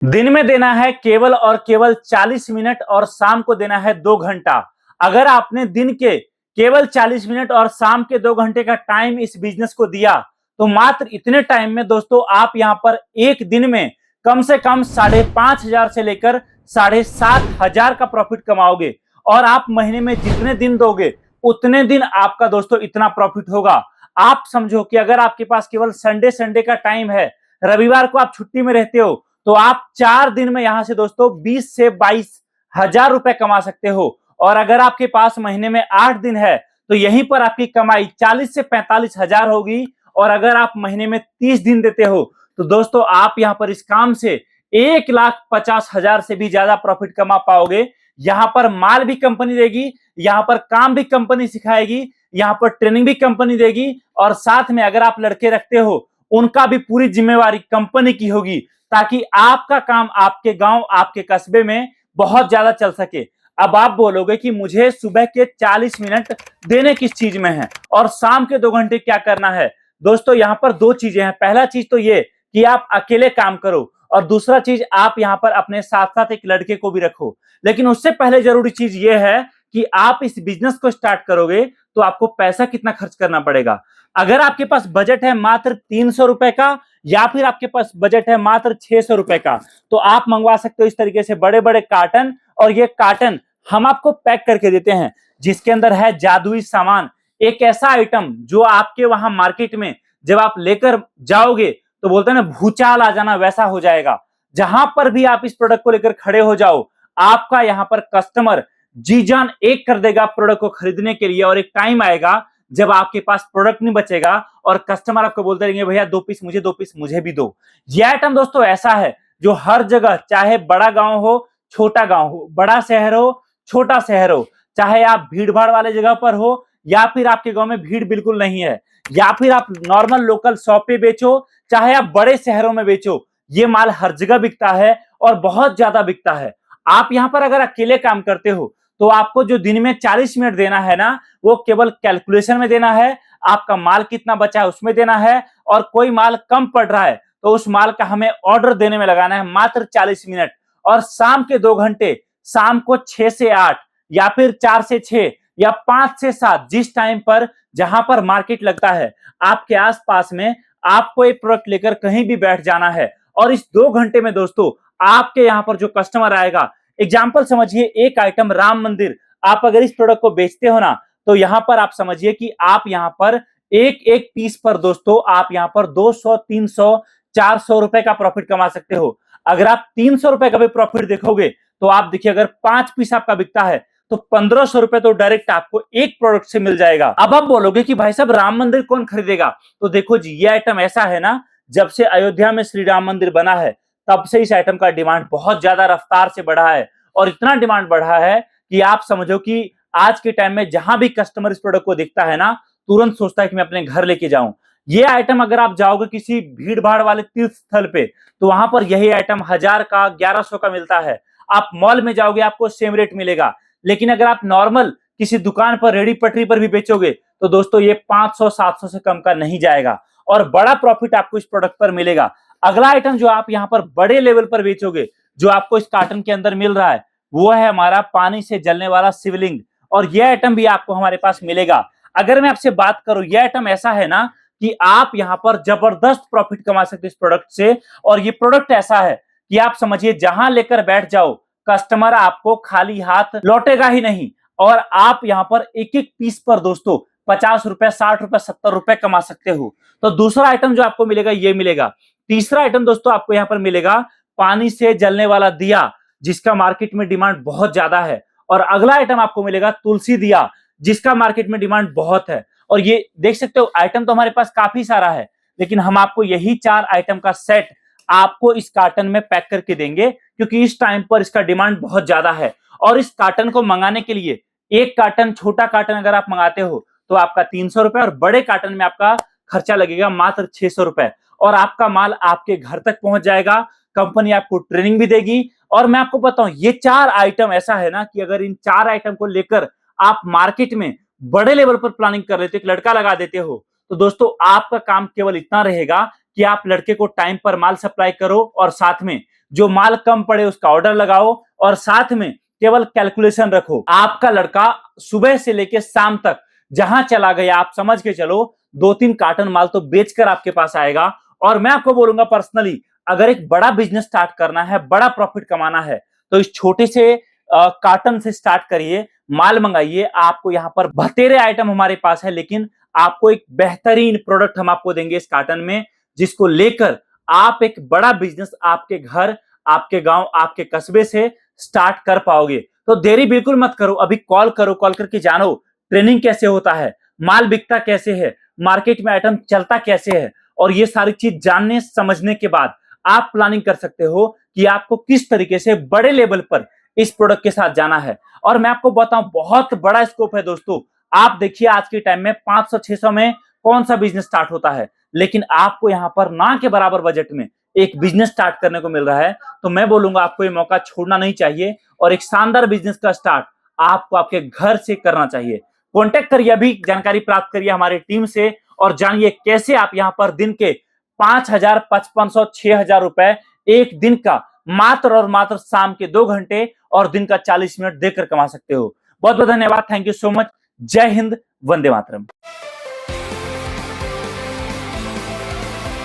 दिन में देना है केवल और केवल 40 मिनट और शाम को देना है 2 घंटा। अगर आपने दिन के केवल 40 मिनट और शाम के 2 घंटे का टाइम इस बिजनेस को दिया तो मात्र इतने टाइम में दोस्तों आप यहां पर एक दिन में कम से कम 5,500 से लेकर 7,500 का प्रॉफिट कमाओगे। और आप महीने में जितने दिन दोगे उतने दिन आपका दोस्तों इतना प्रॉफिट होगा। आप समझो कि अगर आपके पास केवल संडे का टाइम है, रविवार को आप छुट्टी में रहते हो, तो आप 4 दिन में यहां से दोस्तों 20 से 22,000 रुपए कमा सकते हो। और अगर आपके पास महीने में 8 दिन है तो यहीं पर आपकी कमाई 40 से 45,000 होगी। और अगर आप महीने में 30 दिन देते हो तो दोस्तों आप यहां पर इस काम से 1,50,000 से भी ज्यादा प्रॉफिट कमा पाओगे। यहां पर माल भी कंपनी देगी, यहां पर काम भी कंपनी सिखाएगी, यहां पर ट्रेनिंग भी कंपनी देगी, और साथ में अगर आप लड़के रखते हो उनका भी पूरी जिम्मेवारी कंपनी की होगी, ताकि आपका काम आपके गांव आपके कस्बे में बहुत ज्यादा चल सके। अब आप बोलोगे कि मुझे सुबह के 40 मिनट देने किस चीज में है और शाम के 2 घंटे क्या करना है। दोस्तों यहां पर दो चीजें हैं। पहला चीज तो ये कि आप अकेले काम करो, और दूसरा चीज आप यहां पर अपने साथ साथ एक लड़के को भी रखो। लेकिन उससे पहले जरूरी चीज ये है कि आप इस बिजनेस को स्टार्ट करोगे तो आपको पैसा कितना खर्च करना पड़ेगा। अगर आपके पास बजट है मात्र 300 रुपए का, या फिर आपके पास बजट है मात्र 600 रुपए का, तो आप मंगवा सकते हो इस तरीके से बड़े बड़े कार्टन। और ये कार्टन हम आपको पैक करके देते हैं जिसके अंदर है जादुई सामान, एक ऐसा आइटम जो आपके वहां मार्केट में जब आप लेकर जाओगे तो बोलते हैं ना भूचाल आ जाना, वैसा हो जाएगा। जहां पर भी आप इस प्रोडक्ट को लेकर खड़े हो जाओ, आपका यहां पर कस्टमर जी जान एक कर देगा प्रोडक्ट को खरीदने के लिए। और एक टाइम आएगा जब आपके पास प्रोडक्ट नहीं बचेगा और कस्टमर आपको बोलते रहेंगे भैया 2 पीस मुझे, 2 पीस मुझे भी दो। यह आइटम दोस्तों ऐसा है जो हर जगह, चाहे बड़ा गांव हो छोटा गांव हो, बड़ा शहर हो छोटा शहर हो, चाहे आप भीड़ भाड़ वाले जगह पर हो या फिर आपके गांव में भीड़ बिल्कुल नहीं है, या फिर आप नॉर्मल लोकल शॉप पे बेचो, चाहे आप बड़े शहरों में बेचो, ये माल हर जगह बिकता है और बहुत ज्यादा बिकता है। आप यहां पर अगर अकेले काम करते हो तो आपको जो दिन में 40 मिनट देना है ना, वो केवल कैलकुलेशन में देना है, आपका माल कितना बचा है उसमें देना है। और कोई माल कम पड़ रहा है तो उस माल का हमें ऑर्डर देने में लगाना है मात्र 40 मिनट। और शाम के 2 घंटे, शाम को 6 से 8 या फिर 4 से 6 या 5 से 7, जिस टाइम पर जहां पर मार्केट लगता है आपके आसपास में, आपको एक प्रोडक्ट लेकर कहीं भी बैठ जाना है। और इस 2 घंटे में दोस्तों आपके यहां पर जो कस्टमर आएगा, एग्जाम्पल समझिए एक आइटम राम मंदिर, आप अगर इस प्रोडक्ट को बेचते हो ना, तो यहां पर आप समझिए कि आप यहां पर एक एक पीस पर दोस्तों आप यहां पर 200, 300, 400 रुपए का प्रॉफिट कमा सकते हो। अगर आप 300 रुपए का भी प्रॉफिट देखोगे तो आप देखिए अगर 5 पीस आपका बिकता है तो 1,500 रुपए तो डायरेक्ट आपको एक प्रोडक्ट से मिल जाएगा। अब आप बोलोगे कि भाई साहब राम मंदिर कौन खरीदेगा, तो देखो जी ये आइटम ऐसा है ना, जब से अयोध्या में श्री राम मंदिर बना है तब से इस आइटम का डिमांड बहुत ज्यादा रफ्तार से बढ़ा है। और इतना डिमांड बढ़ा है कि आप समझो कि आज के टाइम में जहां भी कस्टमर इस प्रोडक्ट को देखता है ना, तुरंत सोचता है कि मैं अपने घर लेके जाऊं। ये आइटम अगर आप जाओगे किसी भीड़ भाड़ वाले तीर्थ स्थल पे तो वहां पर यही आइटम 1,000 का, 1,100 का मिलता है। आप मॉल में जाओगे आपको सेम रेट मिलेगा। लेकिन अगर आप नॉर्मल किसी दुकान पर, रेडी पटरी पर भी बेचोगे तो दोस्तों ये 500, 700 से कम का नहीं जाएगा और बड़ा प्रॉफिट आपको इस प्रोडक्ट पर मिलेगा। अगला आइटम जो आप यहाँ पर बड़े लेवल पर बेचोगे, जो आपको इस कार्टन के अंदर मिल रहा है, वो है हमारा पानी से जलने वाला शिवलिंग। और यह आइटम भी आपको हमारे पास मिलेगा। अगर मैं आपसे बात करूं, यह आइटम ऐसा है ना कि आप यहां पर जबरदस्त प्रॉफिट कमा सकते इस प्रोडक्ट से। और ये प्रोडक्ट ऐसा है कि आप समझिए जहां लेकर बैठ जाओ कस्टमर आपको खाली हाथ लौटेगा ही नहीं। और आप यहां पर एक एक पीस पर दोस्तों 50 रुपए, 60 रुपए, 70 रुपए कमा सकते हो। तो दूसरा आइटम जो आपको मिलेगा ये मिलेगा। तीसरा आइटम दोस्तों आपको यहां पर मिलेगा पानी से जलने वाला दिया, जिसका मार्केट में डिमांड बहुत ज्यादा है। और अगला आइटम आपको मिलेगा तुलसी दिया, जिसका मार्केट में डिमांड बहुत है। और ये देख सकते हो आइटम तो हमारे पास काफी सारा है, लेकिन हम आपको यही 4 आइटम का सेट आपको इस कार्टन में पैक करके देंगे, क्योंकि इस टाइम पर इसका डिमांड बहुत ज्यादा है। और इस कार्टन को मंगाने के लिए एक कार्टन, छोटा कार्टन अगर आप मंगाते हो तो आपका 300 रुपए, और बड़े कार्टन में आपका खर्चा लगेगा मात्र 600 रुपए। और आपका माल आपके घर तक पहुंच जाएगा, कंपनी आपको ट्रेनिंग भी देगी। और मैं आपको बताऊं ये 4 आइटम ऐसा है ना कि अगर इन 4 आइटम को लेकर आप मार्केट में बड़े लेवल पर प्लानिंग कर लेते हो, एक लड़का लगा देते हो, तो दोस्तों आपका काम केवल इतना रहेगा कि आप लड़के को टाइम पर माल सप्लाई करो और साथ में जो माल कम पड़े उसका ऑर्डर लगाओ और साथ में केवल कैलकुलेशन रखो। आपका लड़का सुबह से लेकर शाम तक जहां चला गया आप समझ के चलो 2-3 कार्टन माल तो बेचकर आपके पास आएगा। और मैं आपको बोलूंगा पर्सनली, अगर एक बड़ा बिजनेस स्टार्ट करना है, बड़ा प्रॉफिट कमाना है, तो इस छोटे से कार्टन से स्टार्ट करिए, माल मंगाइए। आपको यहाँ पर बतेरे आइटम हमारे पास है, लेकिन आपको एक बेहतरीन प्रोडक्ट हम आपको देंगे इस कार्टन में, जिसको लेकर आप एक बड़ा बिजनेस आपके घर, आपके गांव, आपके कस्बे से स्टार्ट कर पाओगे। तो देरी बिल्कुल मत करो, अभी कॉल करो, कॉल करके जानो ट्रेनिंग कैसे होता है, माल बिकता कैसे है, मार्केट में आइटम चलता कैसे है। और ये सारी चीज जानने समझने के बाद आप प्लानिंग कर सकते हो कि आपको किस तरीके से बड़े लेवल पर इस प्रोडक्ट के साथ जाना है। और मैं आपको बताऊं, बहुत बड़ा स्कोप है दोस्तों। आप देखिए आज के टाइम में 500-600 में कौन सा बिजनेस स्टार्ट होता है, लेकिन आपको यहां पर ना के बराबर बजट में एक बिजनेस स्टार्ट करने को मिल रहा है। तो मैं बोलूंगा आपको ये मौका छोड़ना नहीं चाहिए और एक शानदार बिजनेस का स्टार्ट आपको आपके घर से करना चाहिए। कॉन्टेक्ट करिए, अभी जानकारी प्राप्त करिए हमारी टीम से और जानिए कैसे आप यहां पर दिन के 5,000, 5,500, 6,000 रुपए एक दिन का मात्र और मात्र शाम के 2 घंटे और दिन का 40 मिनट देकर कमा सकते हो। बहुत बहुत धन्यवाद, थैंक यू सो मच। जय हिंद, वंदे मातरम।